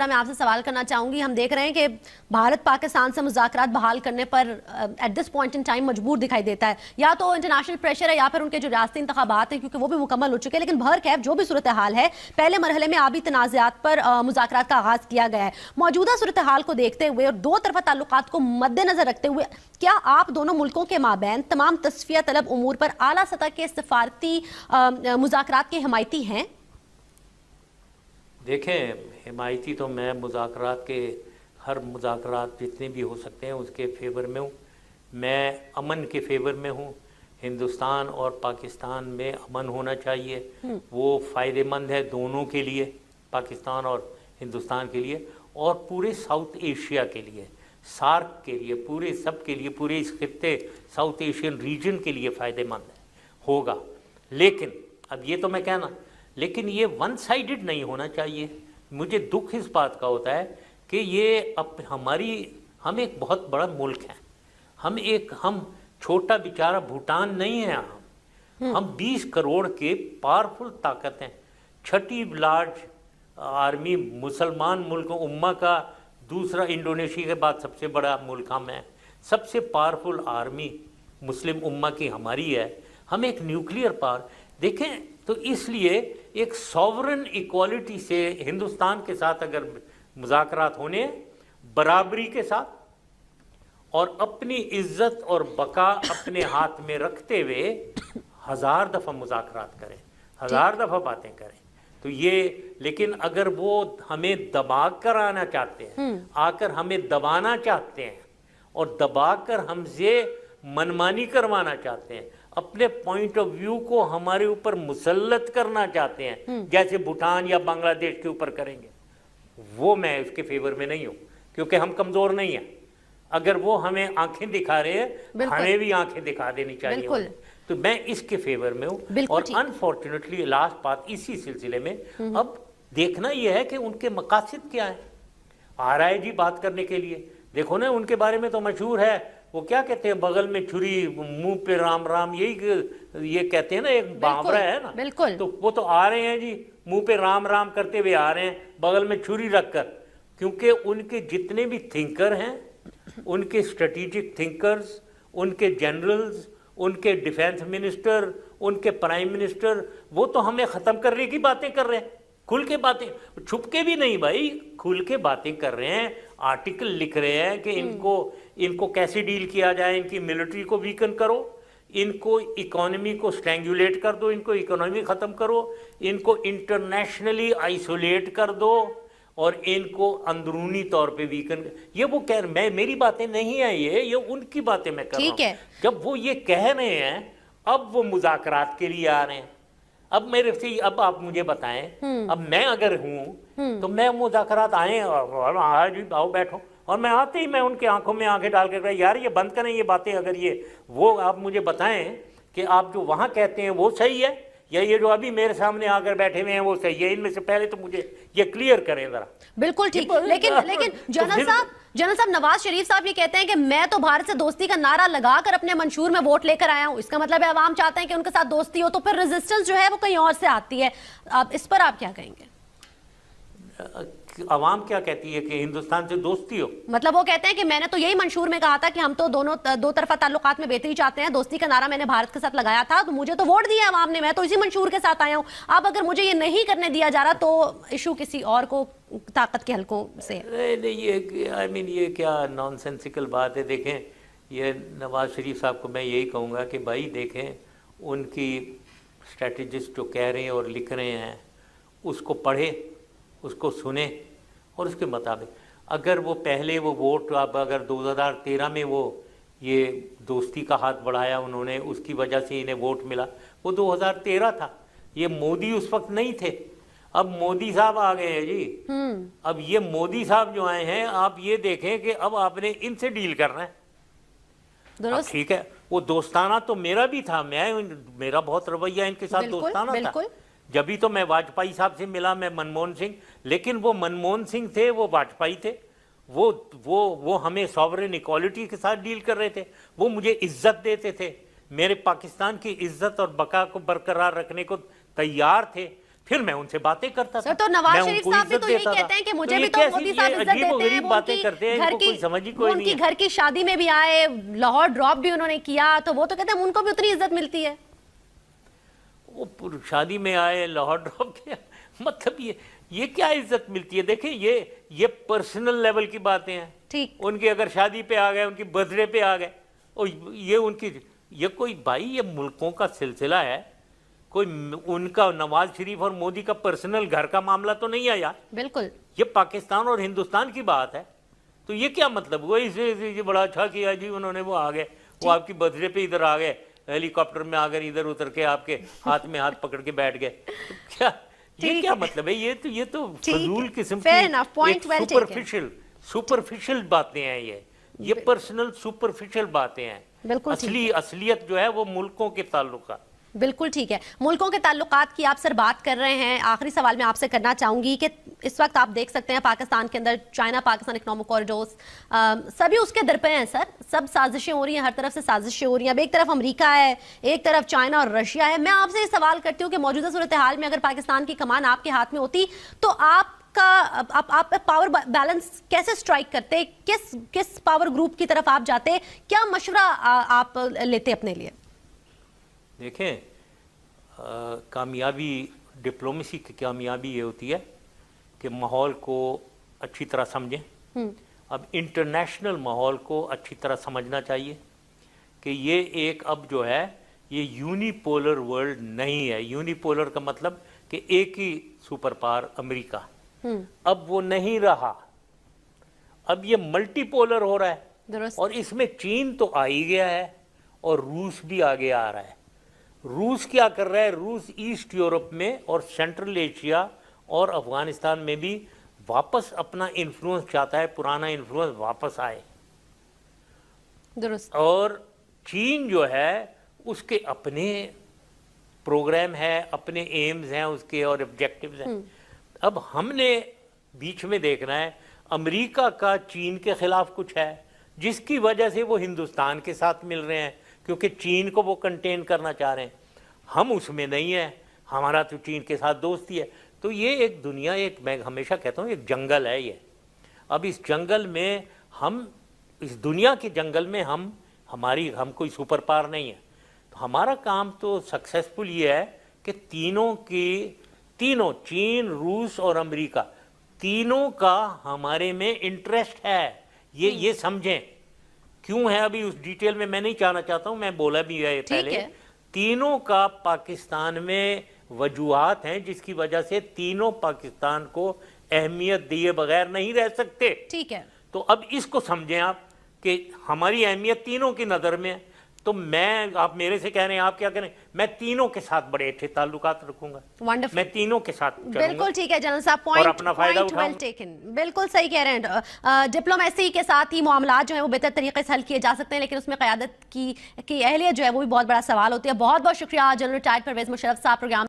ذرا میں آپ سے سوال کرنا چاہوں گی. ہم دیکھ رہے ہیں کہ بھارت پاکستان سے مذاکرات بحال کرنے پر at this point in time مجبور دکھائی دیتا ہے. یا تو انٹرنیشنل پریشر ہے یا پھر ان کے جو ریاستی انتخابات ہیں کیونکہ وہ بھی مکمل ہو چکے ہیں. لیکن بہرکیف جو بھی صورتحال ہے, پہلے مرحلے میں آبی تنازعات پر مذاکرات کا آغاز کیا گیا ہے. موجودہ صورتحال کو دیکھتے ہوئے اور دو طرفہ تعلقات کو مد نظر رکھتے ہوئے کیا آپ دونوں ملکوں کے مابین تمام تصفیہ طلب امور پر اعلیٰ سطح کے سفارتی مذاکرات کے حمایتی ہیں؟ دیکھیں, حمایتی تو میں مذاکرات کے ہر مذاکرات جتنے بھی ہو سکتے ہیں اس کے فیور میں ہوں. میں امن کے فیور میں ہوں. ہندوستان اور پاکستان میں امن ہونا چاہیے, وہ فائدہ مند ہے دونوں کے لیے, پاکستان اور ہندوستان کے لیے اور پورے ساؤتھ ایشیا کے لیے, سارک کے لیے, پورے سب کے لیے, پورے اس خطے ساؤتھ ایشین ریجن کے لیے فائدہ مند ہوگا. لیکن اب یہ تو میں کہنا, لیکن یہ ون سائیڈڈ نہیں ہونا چاہیے. مجھے دکھ اس بات کا ہوتا ہے کہ یہ ہم ایک بہت بڑا ملک ہیں, ہم چھوٹا بیچارہ بھوٹان نہیں ہیں, ہم 20 کروڑ کے پاورفل طاقت ہیں, چھٹی لارج آرمی مسلمان ملک امہ کا, دوسرا انڈونیشیا کے بعد سب سے بڑا ملک ہم ہیں, سب سے پاورفل آرمی مسلم امہ کی ہماری ہے, ہم ایک نیوکلیئر پاور. دیکھیں تو اس لیے ایک سوورن ایکوالٹی سے ہندوستان کے ساتھ اگر مذاکرات ہونے برابری کے ساتھ اور اپنی عزت اور بقا اپنے ہاتھ میں رکھتے ہوئے 1000 دفعہ مذاکرات کریں, 1000 دفعہ باتیں کریں تو یہ. لیکن اگر وہ ہمیں دبا کر آنا چاہتے ہیں, آ کر ہمیں دبانا چاہتے ہیں اور دبا کر ہم سے منمانی کروانا چاہتے ہیں, اپنے پوائنٹ آف ویو کو ہمارے اوپر مسلط کرنا چاہتے ہیں جیسے بھوٹان یا بنگلہ دیش کے اوپر کریں گے, وہ میں اس کے فیور میں نہیں ہوں کیونکہ ہم کمزور نہیں ہیں. اگر وہ ہمیں آنکھیں دکھا رہے ہیں ہمیں بھی آنکھیں دکھا دینی چاہیے. تو میں اس کے فیور میں ہوں. اور انفارچونیٹلی لاسٹ بات اسی سلسلے میں, اب دیکھنا یہ ہے کہ ان کے مقاصد کیا ہیں. آ رہا ہے جی بات کرنے کے لیے, دیکھو نا ان کے بارے میں تو مشہور ہے, وہ کیا کہتے ہیں, بغل میں چھری منہ پہ رام رام, یہ کہتے ہیں نا, ایک محاورہ ہے نا. تو وہ تو آ رہے ہیں جی منہ پہ رام رام کرتے ہوئے آ رہے ہیں بغل میں چھری رکھ کر, کیونکہ ان کے جتنے بھی تھنکر ہیں, ان کے اسٹریٹجک تھنکرز, ان کے جنرلز, ان کے ڈیفینس منسٹر, ان کے پرائم منسٹر, وہ تو ہمیں ختم کرنے کی باتیں کر رہے ہیں. کھل کے باتیں, چھپ کے بھی نہیں بھائی, کھل کے باتیں کر رہے ہیں, آرٹیکل لکھ رہے ہیں کہ ان کو کیسے ڈیل کیا جائے, ان کی ملٹری کو ویکن کرو, ان کو اکانومی کو سٹرینگولیٹ کر دو, ان کو اکانومی ختم کرو, ان کو انٹرنیشنلی آئسولیٹ کر دو اور ان کو اندرونی طور پہ ویکن. یہ وہ کہہ رہے, میری باتیں نہیں ہیں, یہ ان کی باتیں میں کر رہا ہوں. جب وہ یہ کہہ رہے ہیں اب وہ مذاکرات کے لیے آ رہے ہیں. اب میرے سے اب آپ مجھے بتائیں, اب میں اگر ہوں تو میں مذاکرات آئیں اور آؤ بیٹھو, اور میں آتے ہی میں ان کے آنکھوں میں آنکھیں ڈال کر یار یہ بند کریں یہ باتیں, اگر یہ وہ آپ مجھے بتائیں کہ آپ جو وہاں کہتے ہیں وہ صحیح ہے یا یہ جو ابھی میرے سامنے آ کر بیٹھے ہوئے ہیں وہ صحیح ہے, ان میں سے پہلے تو مجھے یہ کلیئر کریں ذرا. بالکل ٹھیک, لیکن جنرل صاحب نواز شریف صاحب یہ کہتے ہیں کہ میں تو بھارت سے دوستی کا نعرہ لگا کر اپنے منشور میں ووٹ لے کر آیا ہوں, اس کا مطلب ہے عوام چاہتے ہیں کہ ان کے ساتھ دوستی ہو, تو پھر ریزسٹنس جو ہے وہ کہیں اور سے آتی ہے. اس پر آپ کیا کہیں گے؟ عوام کیا کہتی ہے کہ ہندوستان سے دوستی ہو؟ مطلب وہ کہتے ہیں کہ میں نے تو یہی منشور میں کہا تھا کہ ہم تو دو طرفہ تعلقات میں بہتری چاہتے ہیں, دوستی کا نعرہ میں نے بھارت کے ساتھ لگایا تھا, تو مجھے تو ووٹ دیا عوام نے, میں تو اسی منشور کے ساتھ آیا ہوں. اب اگر مجھے یہ نہیں کرنے دیا جا رہا تو ایشو کسی اور کو طاقت کے حلقوں سے ہے. نہیں, یہ کیا نان سینسیکل بات ہے. دیکھیں یہ نواز شریف صاحب کو میں یہی کہوں گا کہ بھائی دیکھیں, ان کی اسٹریٹجسٹ جو کہہ رہے ہیں اور لکھ رہے ہیں اس کو پڑھیں, اس کو سنیں اور اس کے مطابق اگر وہ پہلے وہ ووٹ, اب اگر 2013 میں وہ یہ دوستی کا ہاتھ بڑھایا انہوں نے, اس کی وجہ سے انہیں ووٹ ملا, وہ 2013 تھا, یہ مودی اس وقت نہیں تھے. اب مودی صاحب آ گئے ہیں جی, اب یہ مودی صاحب جو آئے ہیں آپ یہ دیکھیں کہ اب آپ نے ان سے ڈیل کرنا ہے. ٹھیک ہے, وہ دوستانہ تو میرا بھی تھا, میرا بہت رویہ ان کے ساتھ دوستانہ تھا. جبھی تو میں واجپئی صاحب سے ملا, میں منموہن سنگھ, لیکن وہ منموہن سنگھ تھے, وہ واجپئی تھے, وہ ہمیں ساورن ایکوالٹی کے ساتھ ڈیل کر رہے تھے, وہ مجھے عزت دیتے تھے, میرے پاکستان کی عزت اور بقا کو برقرار رکھنے کو تیار تھے. پھر میں ان سے باتیں کرتا تھا. سر تو نواز شریف صاحب بھی تو یہی کہتے ہیں کہ مجھے بھی تو مودی صاحب عزت دیتے ہیں, وہ ان کی گھر کی شادی میں بھی آئے, لاہور ڈراپ بھی انہوں نے کیا, تو وہ تو کہتے ہیں ان کو بھی اتنی عزت ملتی ہے. وہ شادی میں آئے, لاہور ڈراپ کیا, مطلب یہ کیا عزت ملتی ہے؟ دیکھیں یہ پرسنل لیول کی باتیں ہیں. ٹھیک, ان کی اگر شادی پہ آ گئے, ان کی برتھ ڈے پہ آ گئے, اور یہ کوئی بھائی یہ ملکوں کا سلسلہ ہے, کوئی ان کا نواز شریف اور مودی کا پرسنل گھر کا معاملہ تو نہیں ہے یار. بالکل, یہ پاکستان اور ہندوستان کی بات ہے. تو یہ کیا مطلب ہوا؟ اسے بڑا اچھا کیا جی انہوں نے, وہ آ گئے, وہ آپ کی برتھ ڈے پہ ادھر آ گئے, ہیلی کاپٹر میں آ کر ادھر اتر کے آپ کے ہاتھ میں ہاتھ پکڑ کے بیٹھ گئے. کیا یہ کیا مطلب ہے؟ یہ تو فضول قسم کی سپرفیشل باتیں ہیں. یہ پرسنل سپرفیشل باتیں ہیں. اصلیت جو ہے وہ ملکوں کے تعلقات. بالکل ٹھیک ہے, ملکوں کے تعلقات کی آپ سر بات کر رہے ہیں. آخری سوال میں آپ سے کرنا چاہوں گی کہ اس وقت آپ دیکھ سکتے ہیں پاکستان کے اندر چائنا پاکستان اکنامک کوریڈورز سبھی اس کے در پہ ہیں سر. سب سازشیں ہو رہی ہیں, ہر طرف سے سازشیں ہو رہی ہیں. اب ایک طرف امریکہ ہے, ایک طرف چائنا اور رشیا ہے. میں آپ سے یہ سوال کرتی ہوں کہ موجودہ صورتحال میں اگر پاکستان کی کمان آپ کے ہاتھ میں ہوتی تو آپ پاور بیلنس کیسے سٹرائک کرتے؟ کس پاور گروپ کی طرف آپ جاتے؟ کیا مشورہ آپ لیتے اپنے لیے؟ دیکھیں, کامیابی, ڈپلومیسی کی کامیابی یہ ہوتی ہے کہ ماحول کو اچھی طرح سمجھیں. اب انٹرنیشنل ماحول کو اچھی طرح سمجھنا چاہیے کہ یہ ایک اب جو ہے یہ یونی پولر ورلڈ نہیں ہے. یونی پولر کا مطلب کہ ایک ہی سپر پاور امریکہ, اب وہ نہیں رہا. اب یہ ملٹی پولر ہو رہا ہے, اور اس میں چین تو آ ہی گیا ہے اور روس بھی آگے آ رہا ہے. روس کیا کر رہا ہے؟ روس ایسٹ یورپ میں اور سینٹرل ایشیا اور افغانستان میں بھی واپس اپنا انفلوئنس چاہتا ہے, پرانا انفلوئنس واپس آئے. درست. اور چین جو ہے اس کے اپنے پروگرام ہے, اپنے ایمز ہیں اس کے اور آبجیکٹیوز ہیں. اب ہم نے بیچ میں دیکھنا ہے, امریکہ کا چین کے خلاف کچھ ہے جس کی وجہ سے وہ ہندوستان کے ساتھ مل رہے ہیں, کیونکہ چین کو وہ کنٹین کرنا چاہ رہے ہیں. ہم اس میں نہیں ہیں, ہمارا تو چین کے ساتھ دوستی ہے. تو یہ ایک دنیا, میں ہمیشہ کہتا ہوں ایک جنگل ہے یہ. اب اس جنگل میں اس دنیا کے جنگل میں ہم کوئی سپر پاور نہیں ہے. تو ہمارا کام تو سکسیسفل یہ ہے کہ تینوں چین, روس اور امریکہ, تینوں کا ہمارے میں انٹرسٹ ہے. یہ سمجھیں کیوں ہے. ابھی اس ڈیٹیل میں نہیں جانا چاہتا ہوں, میں بولا بھی ہے پہلے. تینوں کا پاکستان میں وجوہات ہیں جس کی وجہ سے تینوں پاکستان کو اہمیت دیے بغیر نہیں رہ سکتے. ٹھیک ہے, تو اب اس کو سمجھیں آپ کہ ہماری اہمیت تینوں کی نظر میں ہے. تو آپ میرے سے کہہ رہے ہیں, آپ کیا کریں؟ میں تینوں کے ساتھ بڑے اچھے تعلقات رکھوں گا. میں تینوں کے ساتھ چلوں گا. بالکل ٹھیک ہے جنرل صاحب, پوائنٹ بالکل صحیح کہہ رہے ہیں. ڈپلومیسی کے ساتھ ہی معاملات جو ہیں وہ بہتر طریقے سے حل کیے جا سکتے ہیں, لیکن اس میں قیادت کی اہلیت جو ہے وہ بھی بہت بڑا سوال ہوتی ہے. بہت بہت شکریہ جنرل ریٹائرڈ پرویز مشرف صاحب پروگرام